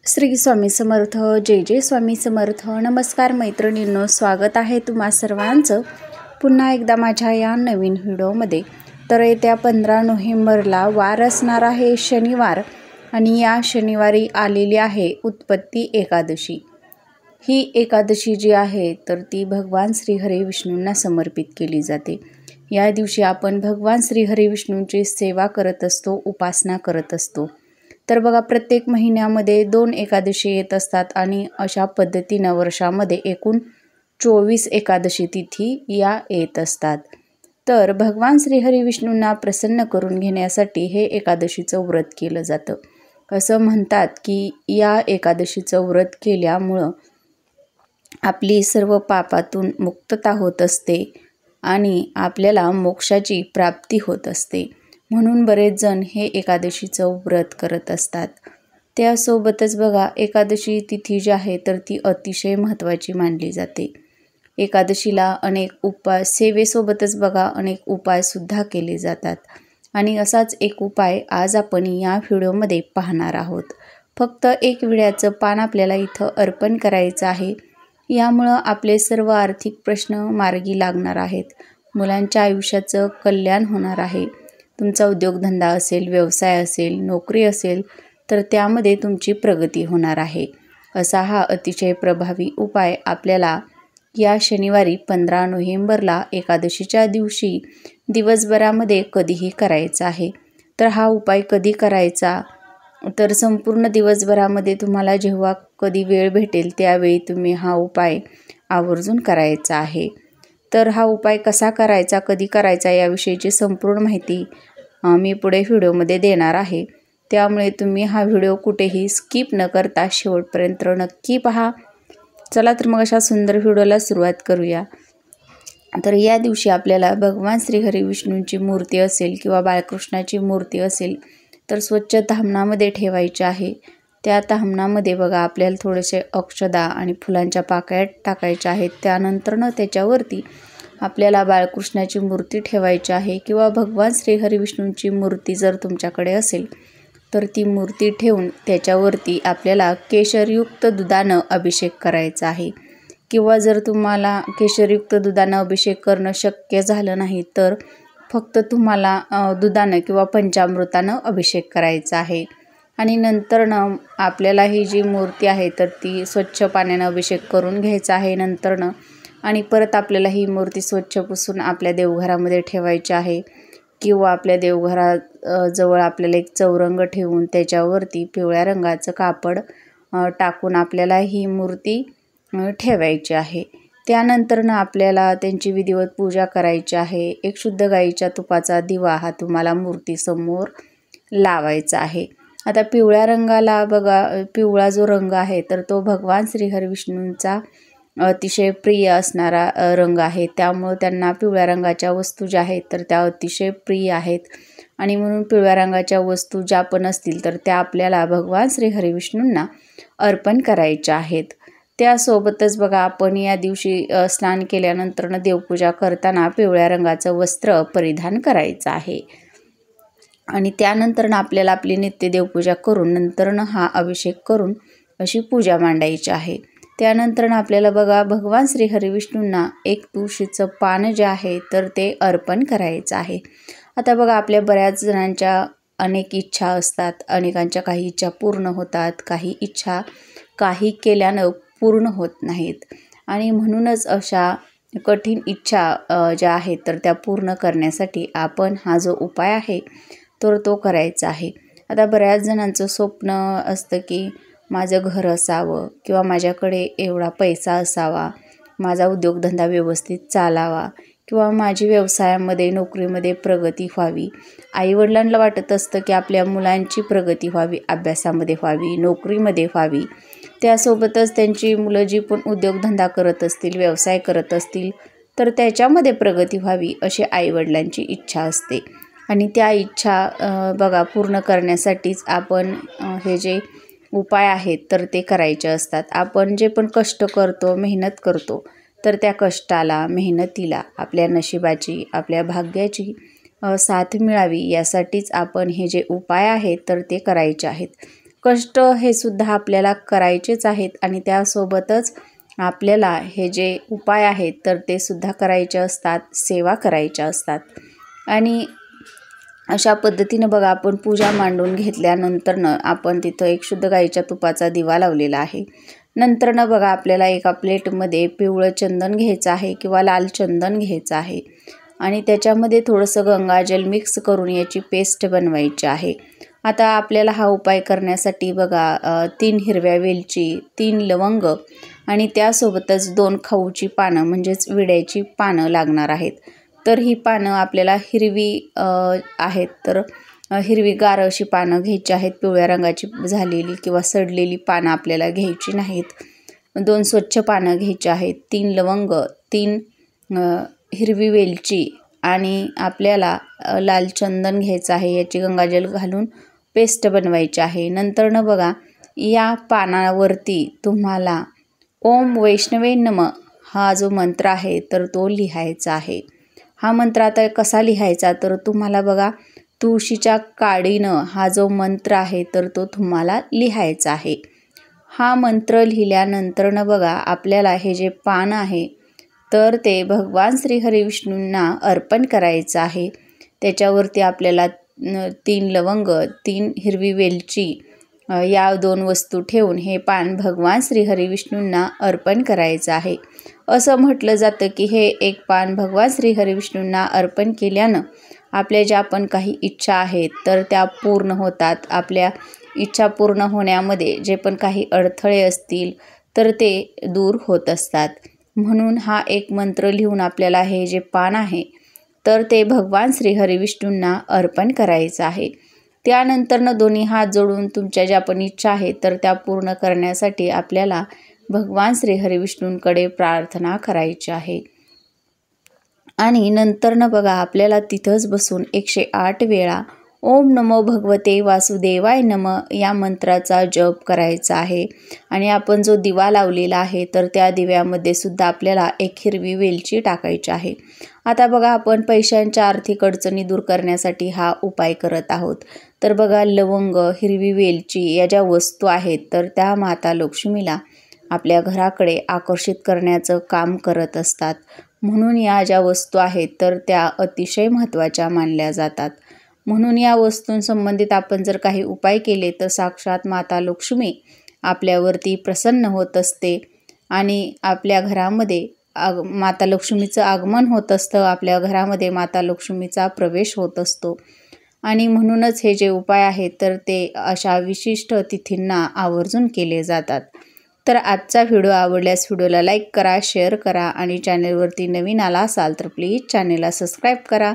श्री स्वामी समर्थ. जय जय स्वामी समर्थ. नमस्कार मैत्रिणींनो, स्वागत आहे तुम्हा सर्वांचं पुन्हा एकदा माझ्या या नवीन व्हिडिओमध्ये. तर येत्या 15 नोव्हेंबरला वार असणार आहे शनिवार, आणि या शनिवारी आलेली आहे उत्पत्ती एकादशी. ही एकादशी जी आहे तर ती भगवान श्रीहरी विष्णूंना समर्पित केली जाते. या दिवशी आपण भगवान श्रीहरी विष्णूंची सेवा करत असतो, उपासना करत असतो. तर बघा, प्रत्येक महिन्यामध्ये 2 एकादशी येत असतात आणि अशा पद्धतीनं वर्षामध्ये एकूण 24 एकादशी तिथी या येत असतात. तर भगवान श्रीहरी विष्णूंना प्रसन्न करून घेण्यासाठी हे एकादशीचं व्रत केलं जातं. असं म्हणतात की या एकादशीचं व्रत केल्यामुळं आपली सर्व पापातून मुक्तता होत असते आणि आपल्याला मोक्षाची प्राप्ती होत असते. म्हणून बरेच जण हे एकादशीचं व्रत करत असतात. त्यासोबतच बघा, एकादशी तिथी जी आहे तर ती अतिशय महत्त्वाची मानली जाते. एकादशीला अनेक उपाय, सेवेसोबतच बघा अनेक उपायसुद्धा केले जातात. आणि असाच एक उपाय आज आपण या व्हिडिओमध्ये पाहणार आहोत. फक्त एक विड्याचं पान आपल्याला इथं अर्पण करायचं आहे. यामुळं आपले सर्व आर्थिक प्रश्न मार्गी लागणार आहेत. मुलांच्या आयुष्याचं कल्याण होणार आहे. तुमचा उद्योगधंदा असेल, व्यवसाय असेल, नोकरी असेल तर त्यामध्ये तुमची प्रगती होणार आहे. असा हा अतिशय प्रभावी उपाय आपल्याला या शनिवारी 15 नोव्हेंबरला एकादशीच्या दिवशी दिवसभरामध्ये कधीही करायचा आहे. तर हा उपाय कधी करायचा, तर संपूर्ण दिवसभरामध्ये तुम्हाला जेव्हा कधी वेळ भेटेल त्यावेळी तुम्ही हा उपाय आवर्जून करायचा आहे. तर हा उपाय कसा करायचा, कधी करायचा याविषयीची संपूर्ण माहिती मी पुढे व्हिडिओमध्ये देणार आहे. त्यामुळे तुम्ही हा व्हिडिओ कुठेही स्किप न करता शेवटपर्यंत नक्की पहा. चला तर मग अशा सुंदर व्हिडिओला सुरुवात करूया. तर या दिवशी आपल्याला भगवान श्रीहरी विष्णूंची मूर्ती असेल किंवा बाळकृष्णाची मूर्ती असेल तर स्वच्छ ताम्हणामध्ये ठेवायची आहे. त्या ताम्हणामध्ये बघा आपल्याला थोडेसे अक्षदा आणि फुलांच्या पाकळ्या टाकायच्या आहेत. त्यानंतरनं त्याच्यावरती आपल्याला बाळकृष्णाची मूर्ती ठेवायची आहे किंवा भगवान श्रीहरी विष्णूंची मूर्ती जर तुमच्याकडे असेल तर ती मूर्ती ठेवून त्याच्यावरती आपल्याला केशरयुक्त दुधानं अभिषेक करायचा आहे. किंवा जर तुम्हाला केशरयुक्त दुधानं अभिषेक करणं शक्य झालं नाही तर फक्त तुम्हाला दुधानं किंवा पंचामृतानं अभिषेक करायचा आहे. आणि नंतरनं आपल्याला ही जी मूर्ती आहे तर ती स्वच्छ पाण्यानं अभिषेक करून घ्यायचा आहे नंतरनं. आणि परत आपल्याला ही मूर्ती स्वच्छ पुसून आपल्या देवघरामध्ये ठेवायची आहे. किंवा आपल्या देवघराजवळ आपल्याला एक चौरंग ठेवून त्याच्यावरती पिवळ्या रंगाचं कापड टाकून आपल्याला ही मूर्ती ठेवायची आहे. त्यानंतरनं आपल्याला त्यांची विधिवत पूजा करायची आहे. एक शुद्ध गाईच्या तुपाचा दिवा हा तुम्हाला मूर्तीसमोर लावायचा आहे. आता पिवळ्या रंगाला बघा, पिवळा जो रंग आहे तर तो भगवान श्रीहरी विष्णूंचा अतिशय प्रिय असणारा रंग आहे. त्यामुळं त्यांना पिवळ्या रंगाच्या वस्तू ज्या आहेत तर त्या अतिशय प्रिय आहेत. आणि म्हणून पिवळ्या रंगाच्या वस्तू ज्या पण असतील तर त्या आपल्याला भगवान श्रीहरी विष्णूंना अर्पण करायच्या आहेत. त्यासोबतच बघा, आपण या दिवशी स्नान केल्यानंतरनं देवपूजा करताना पिवळ्या रंगाचं वस्त्र परिधान करायचं आहे. आणि त्यानंतरनं आपल्याला आपली नित्य देवपूजा करून नंतरनं हा अभिषेक करून अशी पूजा मांडायची आहे. त्यानंतर आपल्याला बघा, भगवान श्रीहरी विष्णूंना एक तुळशीचं पान जे आहे तर ते अर्पण करायचं आहे. आता बघा, आपल्या बऱ्याच जणांच्या अनेक इच्छा असतात. अनेकांच्या काही इच्छा पूर्ण होतात, काही इच्छा काही केल्यानं पूर्ण होत नाहीत. आणि म्हणूनच अशा कठीण इच्छा ज्या आहेत तर त्या पूर्ण करण्यासाठी आपण हा जो उपाय आहे तर तो करायचा आहे. आता बऱ्याच जणांचं स्वप्न असतं की माझं घर असावं किंवा माझ्याकडे एवढा पैसा असावा, माझा उद्योगधंदा व्यवस्थित चालावा किंवा माझी व्यवसायामध्ये, नोकरीमध्ये प्रगती व्हावी. आईवडिलांना वाटत असतं की आपल्या मुलांची प्रगती व्हावी, अभ्यासामध्ये व्हावी, नोकरीमध्ये व्हावी. त्यासोबतच त्यांची मुलं जी पण उद्योगधंदा करत असतील, व्यवसाय करत असतील तर त्याच्यामध्ये प्रगती व्हावी अशी आईवडिलांची इच्छा असते. आणि त्या इच्छा बघा पूर्ण करण्यासाठीच आपण हे जे उपाय आहेत तर ते करायचे असतात. आपण जे पण कष्ट करतो, मेहनत करतो तर त्या कष्टाला, मेहनतीला आपल्या नशिबाची, आपल्या भाग्याची साथ मिळावी यासाठीच आपण हे जे उपाय आहेत तर ते करायचे आहेत. कष्ट हे सुद्धा आपल्याला करायचेच आहेत आणि त्यासोबतच आपल्याला हे जे उपाय आहेत तर ते सुद्धा करायचे असतात, सेवा करायच्या असतात. आणि अशा पद्धतीनं बघा आपण पूजा मांडून घेतल्यानंतरनं आपण तिथं एक शुद्ध गाईच्या तुपाचा दिवा लावलेला आहे. नंतरनं बघा आपल्याला एका प्लेटमध्ये पिवळं चंदन घ्यायचं आहे किंवा लाल चंदन घ्यायचं आहे आणि त्याच्यामध्ये थोडंसं गंगाजल मिक्स करून याची पेस्ट बनवायची आहे. आता आपल्याला हा उपाय करण्यासाठी बघा 3 हिरव्या वेलची, 3 लवंग आणि त्यासोबतच 2 खाऊची पानं म्हणजेच विड्याची पानं लागणार आहेत. तर ही पानं आपल्याला हिरवी आहेत तर हिरवीगार अशी पानं घ्यायची आहेत. पिवळ्या रंगाची झालेली किंवा सडलेली पानं आपल्याला घ्यायची नाहीत. 2 स्वच्छ पानं घ्यायची आहेत. 3 लवंग, 3 हिरवी वेलची आणि आपल्याला लाल चंदन घ्यायचं आहे. याची गंगाजल घालून पेस्ट बनवायची आहे. नंतरनं बघा या पानावरती तुम्हाला ओम वैष्णवे नमः हा जो मंत्र आहे तर तो लिहायचा आहे. हा मंत्र आता कसा लिहायचा तर तुम्हाला बघा तुळशीच्या काडीनं हा जो मंत्र आहे तर तो तुम्हाला लिहायचा आहे. हा मंत्र लिहिल्यानंतरनं बघा आपल्याला हे जे पान आहे तर ते भगवान श्री हरिविष्णूंना अर्पण करायचं आहे. त्याच्यावरती आपल्याला 3 लवंग, 3 हिरवी वेलची या 2 वस्तू ठेवून हे पान भगवान श्री हरिविष्णूंना अर्पण करायचं आहे. असं म्हटलं जातं की हे एक पान भगवान श्री हरिविष्णूंना अर्पण केल्यानं आपल्या ज्या पण काही इच्छा आहेत तर त्या पूर्ण होतात. आपल्या इच्छा पूर्ण होण्यामध्ये जे पण काही अडथळे असतील तर ते दूर होत असतात. म्हणून हा एक मंत्र लिहून आपल्याला हे जे पान आहे तर ते भगवान श्री हरिविष्णूंना अर्पण करायचं आहे. त्यानंतरनं दोन्ही हात जोडून तुमच्या ज्या पण इच्छा आहेत तर त्या पूर्ण करण्यासाठी आपल्याला भगवान श्री हरिविष्णूंकडे प्रार्थना करायची आहे. आणि नंतरनं बघा आपल्याला तिथंच बसून 108 वेळा ओम नमो भगवते वासुदेवाय नमः या मंत्राचा जप करायचा आहे. आणि आपण जो दिवा लावलेला आहे तर त्या दिव्यामध्ये सुद्धा आपल्याला 1 हिरवी वेलची टाकायची आहे. आता बघा आपण पैशांच्या आर्थिक अडचणी दूर करण्यासाठी हा उपाय करत आहोत. तर बघा लवंग, हिरवी वेलची या ज्या वस्तू आहेत तर त्या माता लक्ष्मीला आपल्या घराकडे आकर्षित करण्याचं काम करत असतात. म्हणून या ज्या वस्तू आहेत तर त्या अतिशय महत्त्वाच्या मानल्या जातात. म्हणून या वस्तूंसंबंधित आपण जर काही उपाय केले तर साक्षात माता लक्ष्मी आपल्यावरती प्रसन्न होत असते आणि आपल्या घरामध्ये माता लक्ष्मीचं आगमन होत असतं. आपल्या घरामध्ये माता लक्ष्मीचा प्रवेश होत असतो. आणि म्हणूनच हे जे उपाय आहेत तर ते अशा विशिष्ट तिथींना आवर्जून केले जातात. तर आजचा व्हिडिओ आवडल्यास व्हिडिओला लाईक करा, शेअर करा आणि चॅनलवरती नवीन आला असाल तर प्लीज चॅनलला सबस्क्राईब करा.